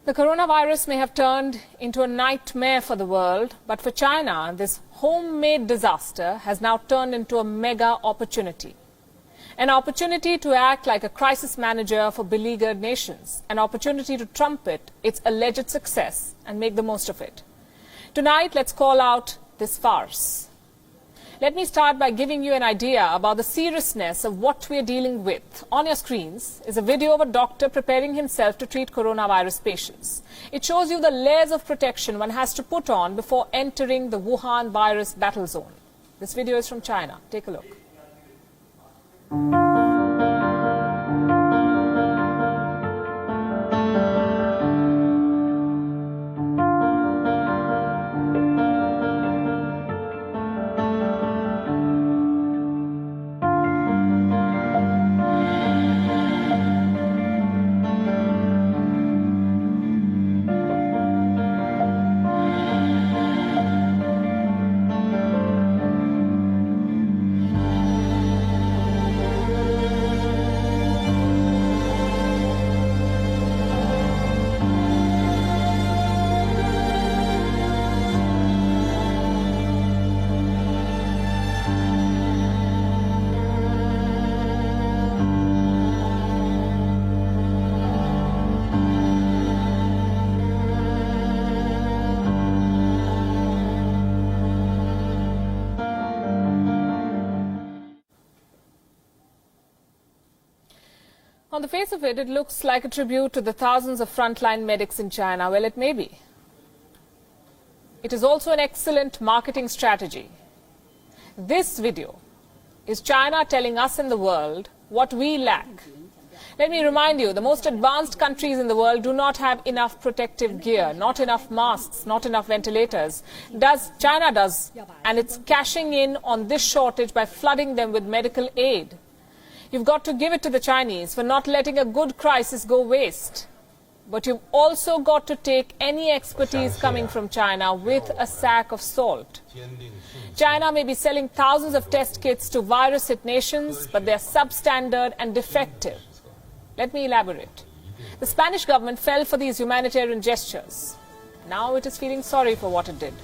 The coronavirus may have turned into a nightmare for the world, but for China, this homemade disaster has now turned into a mega opportunity. An opportunity to act like a crisis manager for beleaguered nations, an opportunity to trumpet its alleged success and make the most of it. Tonight, let's call out this farce. Let me start by giving you an idea about the seriousness of what we are dealing with. On your screens is a video of a doctor preparing himself to treat coronavirus patients. It shows you the layers of protection one has to put on before entering the Wuhan virus battle zone. This video is from China. Take a look. On the face of it, it looks like a tribute to the thousands of frontline medics in China. Well, it may be. It is also an excellent marketing strategy. This video is China telling us in the world what we lack. Let me remind you, the most advanced countries in the world do not have enough protective gear, not enough masks, not enough ventilators. China does, and it's cashing in on this shortage by flooding them with medical aid. You've got to give it to the Chinese for not letting a good crisis go waste. But you've also got to take any expertise coming from China with a sack of salt. China may be selling thousands of test kits to virus-hit nations, but they're substandard and defective. Let me elaborate. The Spanish government fell for these humanitarian gestures. Now it is feeling sorry for what it did.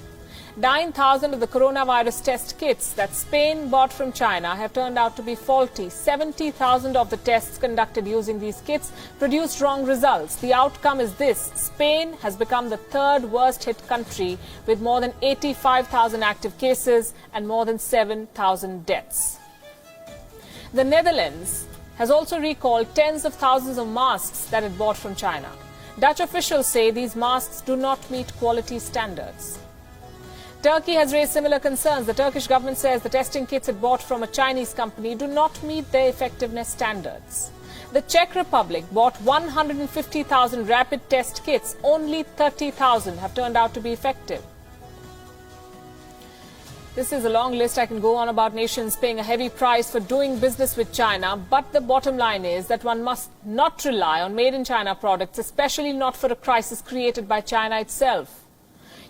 9,000 of the coronavirus test kits that Spain bought from China have turned out to be faulty. 70,000 of the tests conducted using these kits produced wrong results. The outcome is this: Spain has become the third worst hit country with more than 85,000 active cases and more than 7,000 deaths. The Netherlands has also recalled tens of thousands of masks that it bought from China. Dutch officials say these masks do not meet quality standards. Turkey has raised similar concerns. The Turkish government says the testing kits it bought from a Chinese company do not meet their effectiveness standards. The Czech Republic bought 150,000 rapid test kits. Only 30,000 have turned out to be effective. This is a long list. I can go on about nations paying a heavy price for doing business with China, but the bottom line is that one must not rely on made-in-China products, especially not for a crisis created by China itself.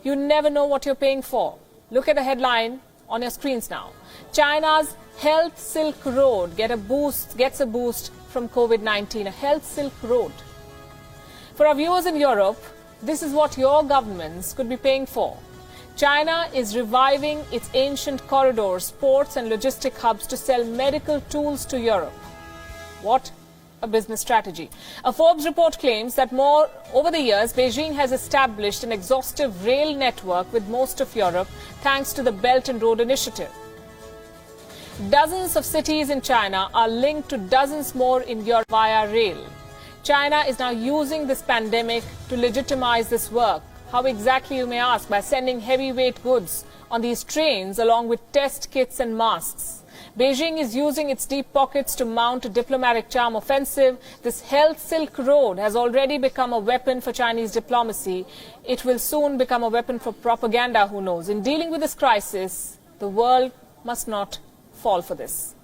You never know what you're paying for. Look at the headline on your screens now. China's Health Silk Road gets a boost from COVID-19. A Health Silk Road. For our viewers in Europe, this is what your governments could be paying for. China is reviving its ancient corridors, ports and logistic hubs to sell medical tools to Europe. What a business strategy. A Forbes report claims that over the years, Beijing has established an exhaustive rail network with most of Europe thanks to the Belt and Road Initiative. Dozens of cities in China are linked to dozens more in Europe via rail. China is now using this pandemic to legitimize this work. How exactly, you may ask? By sending heavyweight goods on these trains along with test kits and masks. Beijing is using its deep pockets to mount a diplomatic charm offensive. This Health Silk Road has already become a weapon for Chinese diplomacy. It will soon become a weapon for propaganda, who knows. In dealing with this crisis, the world must not fall for this.